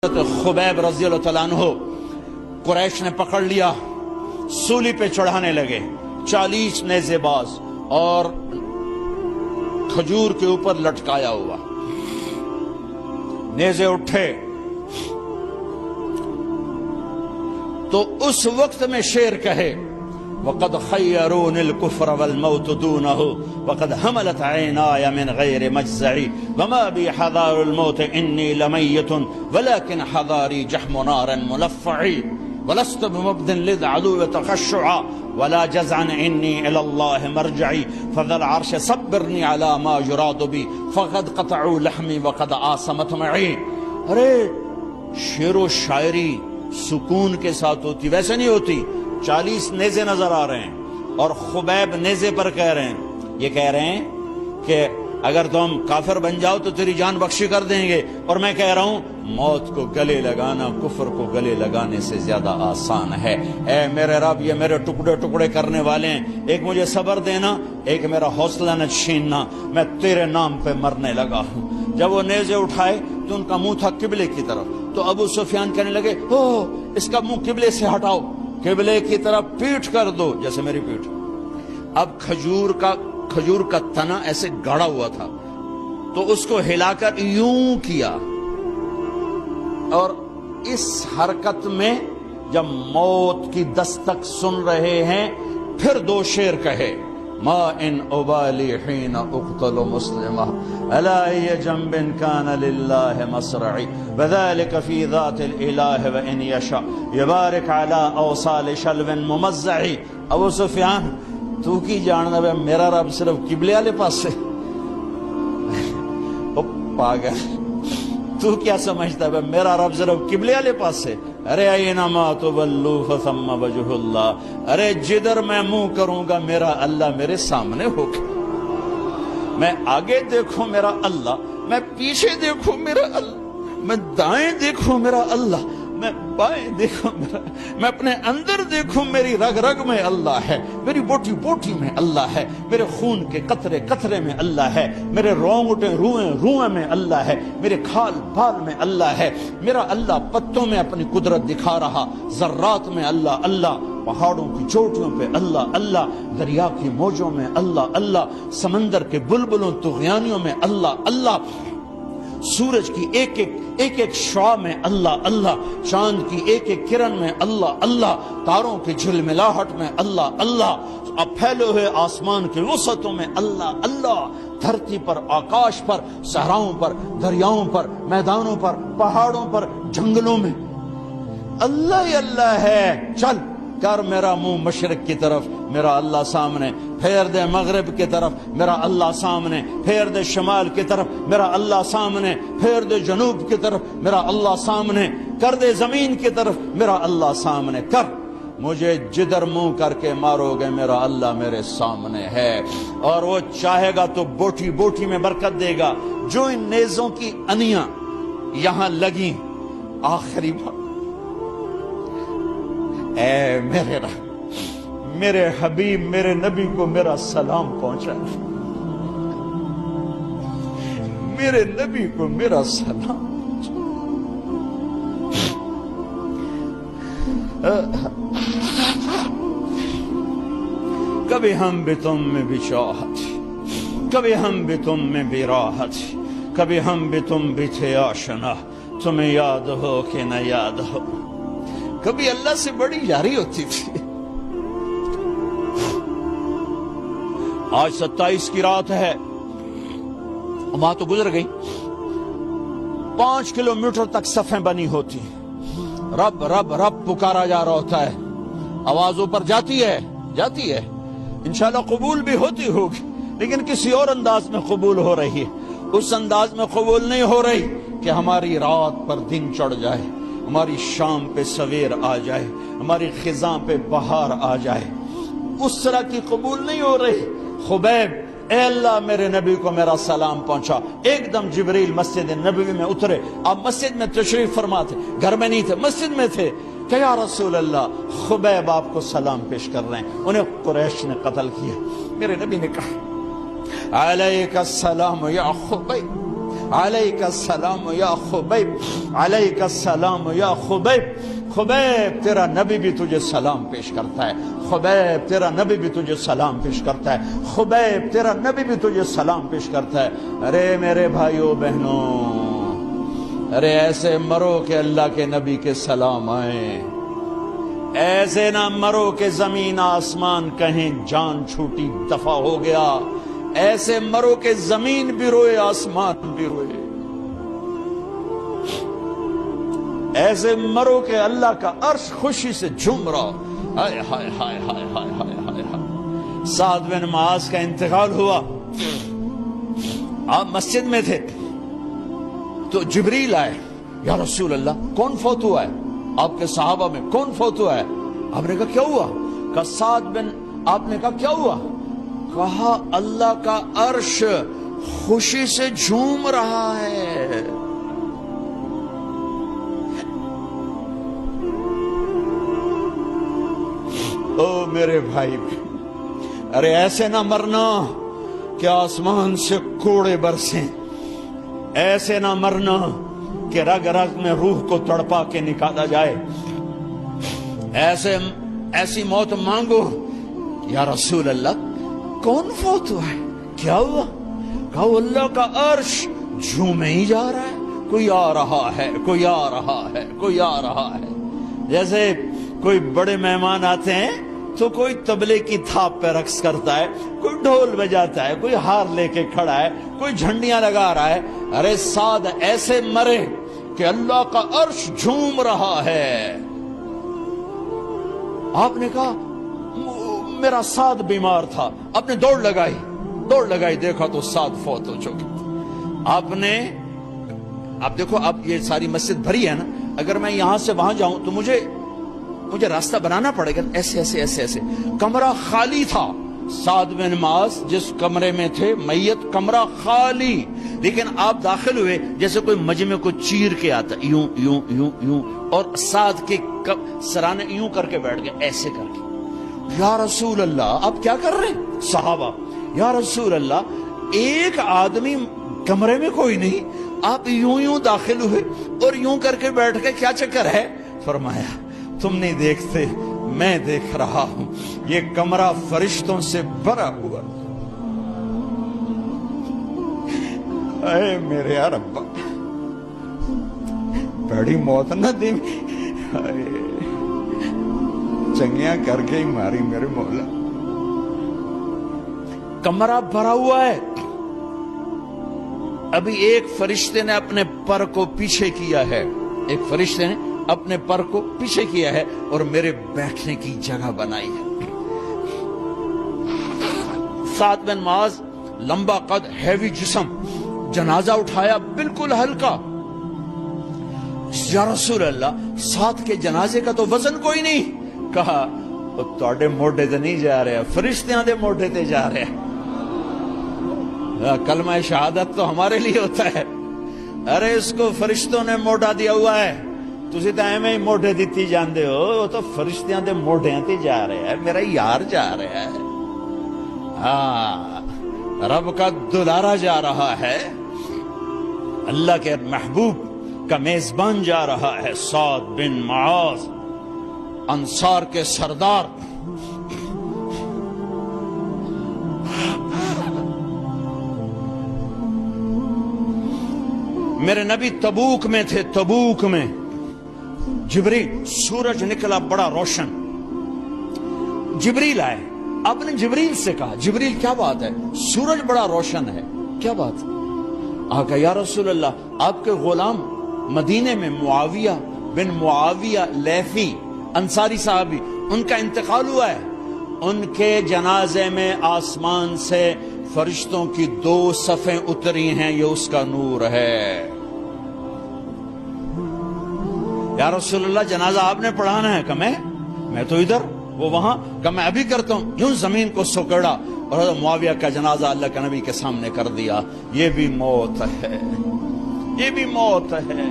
خبیب رضی اللہ تعالیٰ عنہ قریش نے پکڑ لیا، سولی پہ چڑھانے لگے، 40 نیزے باز اور کھجور کے اوپر لٹکایا ہوا۔ نیزے اٹھے تو اس وقت میں شعر کہے وَقَدْ خَيَّرُونِ الْكُفْرَ وَالْمَوْتُ دُونَهُ وَقَدْ حَمَلَتْ عَيْنَايَ مِنْ غَيْرِ مَجْزَعِ وَمَا بِي حَذَارُ الْمَوْتِ إِنِّي لَمَيِّتٌ وَلَكِنْ حَذَارِي جَحْمُ نَارٍ مُلَفَّعِ وَلَسْتُ بِمُبْدٍ لِلْعَدُوِّ تَخَشُّعًا وَلَا جَزْعًا إِنِّي إِلَى اللَّهِ مَرْجِعِي فَذَا الْعَرْشِ صَبِّرْنِي عَلَى مَا يُرَادُ بِي فَقَدْ قَطَعُوا لَحْمِي وَقَدْ آسَمَتْ مَعِي۔ ارے شعر و شاعری سکون کے ساتھ ہوتی، ویسے نہیں ہوتی۔ 40 نیزے نظر آ رہے ہیں اور خبیب نیزے پر کہہ رہے ہیں، یہ کہہ رہے ہیں کہ اگر تم کافر بن جاؤ تو تیری جان بخشی کر دیں گے، اور میں کہہ رہا ہوں موت کو گلے لگانا کفر کو گلے لگانے سے زیادہ آسان ہے۔ اے میرے رب، یہ میرے ٹکڑے ٹکڑے کرنے والے ہیں، ایک مجھے صبر دینا، ایک میرا حوصلہ نہ چھیننا، میں تیرے نام پہ مرنے لگا ہوں۔ جب وہ نیزے اٹھائے تو ان کا منہ تھا قبلے کی طرف، تو ابو سفیان کہنے لگے اس کا منہ قبلے سے ہٹاؤ، قبلے کی طرف پیٹھ کر دو، جیسے میری پیٹھ۔ اب کھجور کا تنا ایسے گاڑا ہوا تھا تو اس کو ہلا کر یوں کیا، اور اس حرکت میں جب موت کی دستک سن رہے ہیں پھر 2 شعر کہے ما ان ابالی حین اقتل مسلمہ الا ای جنب کان للہ مصرعی وذلک فی ذات الالہ وان یشاء یبارک علی اوصال شلو ممزعی۔ ابو سفیان تو کی جاننا بے میرا رب صرف قبلے والے پاس سے؟ پاگل، تو کیا سمجھتا ہے میرا رب صرف قبلے والے پاس سے؟ ارے اینما تولوا فثم وجہ اللہ، ارے جدھر میں منہ کروں گا میرا اللہ میرے سامنے ہوگا۔ میں آگے دیکھوں میرا اللہ، میں پیچھے دیکھوں میرا اللہ، میں دائیں دیکھوں میرا اللہ، میں بائیں دیکھوں میرا، میں اپنے اندر دیکھوں میری رگ رگ میں اللہ ہے، میری بوٹی بوٹی میں اللہ ہے، میرے خون کے قطرے قطرے میں اللہ ہے، میرے رونگٹے روئیں روئیں میں اللہ ہے، میرے کھال بال میں اللہ ہے۔ میرا اللہ پتوں میں اپنی قدرت دکھا رہا، ذرات میں اللہ اللہ، پہاڑوں کی چوٹیوں پہ اللہ اللہ، دریا کی موجوں میں اللہ اللہ، سمندر کے بلبلوں طغیانیوں میں اللہ اللہ، سورج کی ایک ایک شعاع میں اللہ اللہ، چاند کی ایک ایک کرن میں اللہ اللہ، تاروں کی جھلملاہٹ میں اللہ اللہ، اب پھیلے ہوئے آسمان کے وسعتوں میں اللہ اللہ، دھرتی پر آکاش پر، صحراؤں پر، دریاؤں پر، میدانوں پر، پہاڑوں پر، جنگلوں میں اللہ ہی اللہ ہے۔ چل کر میرا منہ مشرق کی طرف، میرا اللہ سامنے، پھیر دے مغرب کی طرف، میرا اللہ سامنے، پھیر دے شمال کی طرف، میرا اللہ سامنے، پھیر دے جنوب کی طرف، میرا اللہ سامنے، کر دے زمین کی طرف، میرا اللہ سامنے کر، مجھے جدھر منہ کر کے مارو گے میرا اللہ میرے سامنے ہے، اور وہ چاہے گا تو بوٹی بوٹی میں برکت دے گا۔ جو ان نیزوں کی انیاں یہاں لگیں، آخری بات، اے میرے رب، میرے حبیب میرے نبی کو میرا سلام پہنچا، میرے نبی کو میرا سلام پہنچا۔ کبھی ہم بھی تم میں بھی چاہت، کبھی ہم بھی تم میں بھی راحت، کبھی ہم بھی تم بھی تھے آشنا، تمہیں یاد ہو کہ نہ یاد ہو، کبھی اللہ سے بڑی یاری ہوتی تھی۔ آج 27 کی رات ہے، وہاں تو گزر گئی، 5 کلومیٹر تک صفیں بنی ہوتی، رب رب رب پکارا جا رہا ہوتا ہے، آواز اوپر جاتی ہے انشاءاللہ قبول بھی ہوتی ہوگی، لیکن کسی اور انداز میں قبول ہو رہی ہے۔ اس انداز میں قبول نہیں ہو رہی کہ ہماری رات پر دن چڑھ جائے، ہماری شام پہ سویر آ جائے، ہماری خزاں پہ بہار آ جائے، اس طرح کی قبول نہیں ہو رہی۔ خبیب، اے اللہ میرے نبی کو میرا سلام پہنچا۔ ایک دم جبریل مسجد نبوی میں اترے، آپ مسجد میں تشریف فرما تھے، گھر میں نہیں تھے، مسجد میں تھے، کہ یا رسول اللہ خبیب آپ کو سلام پیش کر رہے ہیں، انہیں قریش نے قتل کیا۔ میرے نبی نے کہا علیک السلام یا خبیب، علیک السلام یا خبیب، علیک السلام یا خبیب۔ خبیب تیرا نبی بھی تجھے سلام پیش کرتا ہے، خبیب تیرا نبی بھی تجھے سلام پیش کرتا ہے، خبیب تیرا نبی بھی تجھے سلام پیش کرتا ہے۔ ارے میرے بھائیوں بہنوں، ارے ایسے مرو کہ اللہ کے نبی کے سلام آئیں، ایسے نہ مرو کہ زمین آسمان کہیں جان چھوٹی دفع ہو گیا، ایسے مرو کہ زمین بھی روئے آسمان بھی روئے، ایسے مرو کہ اللہ کا عرش خوشی سے جھوم رہا۔ ہائے ہائے ہائے ہائے ہائے ہائے ہائے ہائے۔ سعد بن معاذ کا انتقال ہوا، آپ مسجد میں تھے تو جبریل آئے، یا رسول اللہ کون فوت ہوا ہے؟ آپ کے صحابہ میں کون فوت ہوا ہے؟ آپ نے کہا کیا ہوا؟ کہا سعد بن، آپ نے کہا کیا ہوا؟ کہا اللہ کا عرش خوشی سے جھوم رہا ہے۔ او میرے بھائی، ارے ایسے نہ مرنا کہ آسمان سے کوڑے برسیں، ایسے نہ مرنا کہ رگ رگ میں روح کو تڑپا کے نکالا جائے، ایسی موت مانگو۔ یا رسول اللہ کون فوت ہوا ہے؟ کیا ہوا؟ کہا اللہ کا عرش جھومے ہی جا رہا ہے، کوئی آ رہا ہے، کوئی آ رہا ہے، کوئی آ رہا ہے۔ جیسے کوئی بڑے مہمان آتے ہیں تو کوئی طبلے کی تھاپ پہ رقص کرتا ہے، کوئی ڈھول بجاتا ہے، کوئی ہار لے کے کھڑا ہے، کوئی جھنڈیاں لگا رہا ہے۔ ارے سعد ایسے مرے کہ اللہ کا عرش جھوم رہا ہے۔ آپ نے کہا میرا سعد بیمار تھا، آپ نے دوڑ لگائی، دیکھا تو سعد فوت ہو چکے۔ آپ دیکھو، اب یہ ساری مسجد بھری ہے نا، اگر میں یہاں سے وہاں جاؤں تو مجھے راستہ بنانا پڑے گا، ایسے ایسے ایسے ایسے۔ کمرہ خالی تھا، سعد بن معاذ جس کمرے میں تھے میت، کمرہ خالی، لیکن آپ داخل ہوئے جیسے کوئی مجمع کو چیر کے آتا، یوں یوں یوں یوں، اور سعد کے سرانے یوں کر کے بیٹھ گئے، ایسے کر کے۔ یا رسول اللہ آپ کیا کر رہے ہیں؟ صحابہ، یا رسول اللہ ایک آدمی کمرے میں کوئی نہیں، آپ یوں داخل ہوئے اور یوں کر کے بیٹھ کے، کیا چکر ہے؟ فرمایا تم نہیں دیکھتے، میں دیکھ رہا ہوں، یہ کمرہ فرشتوں سے بھرا ہوا۔ اے میرے رب، بڑی موت نہ دی، چنگیاں کر کے ہی ماری میرے مولا۔ کمرہ بھرا ہوا ہے، ابھی ایک فرشتے نے اپنے پر کو پیچھے کیا ہے، ایک فرشتے نے اپنے پر کو پیچھے کیا ہے اور میرے بیٹھنے کی جگہ بنائی ہے۔ سعد بن معاذ لمبا قد، ہیوی جسم، جنازہ اٹھایا بالکل ہلکا۔ یا رسول اللہ سعد کے جنازے کا تو وزن کوئی نہیں۔ کہا تواڈے موڈے تے نہیں جا رہے، فرشتیاں دے موڈے تے جا رہے۔ کلمہ شہادت تو ہمارے لیے ہوتا ہے، ارے اس کو فرشتوں نے موڈا دیا ہوا ہے، تسی تو ایویں ہی موڈے دیتی جاندے ہو، وہ تو فرشتیاں دے موڈیاں تے جا رہے ہیں، میرا یار جا رہا ہے، ہاں رب کا دلارا جا رہا ہے، اللہ کے محبوب کا میزبان جا رہا ہے، سعد بن معاذ انصار کے سردار۔ میرے نبی تبوک میں تھے، تبوک میں جبریل، سورج نکلا بڑا روشن، جبریل آئے، آپ نے جبریل سے کہا جبریل کیا بات ہے، سورج بڑا روشن ہے، کیا بات؟ آقا یا رسول اللہ آپ کے غلام مدینے میں معاویہ بن معاویہ لیثی انصاری صحابی، ان کا انتقال ہوا ہے، ان کے جنازے میں آسمان سے فرشتوں کی 2 صفیں اتری ہیں، یہ اس کا نور ہے۔ یا رسول اللہ جنازہ آپ نے پڑھانا ہے؟ کہ میں تو ادھر، وہ وہاں، کہ میں ابھی کرتا ہوں۔ یوں زمین کو سکڑا اور حضرت معاویہ کا جنازہ اللہ کے نبی کے سامنے کر دیا۔ یہ بھی موت ہے، یہ بھی موت ہے۔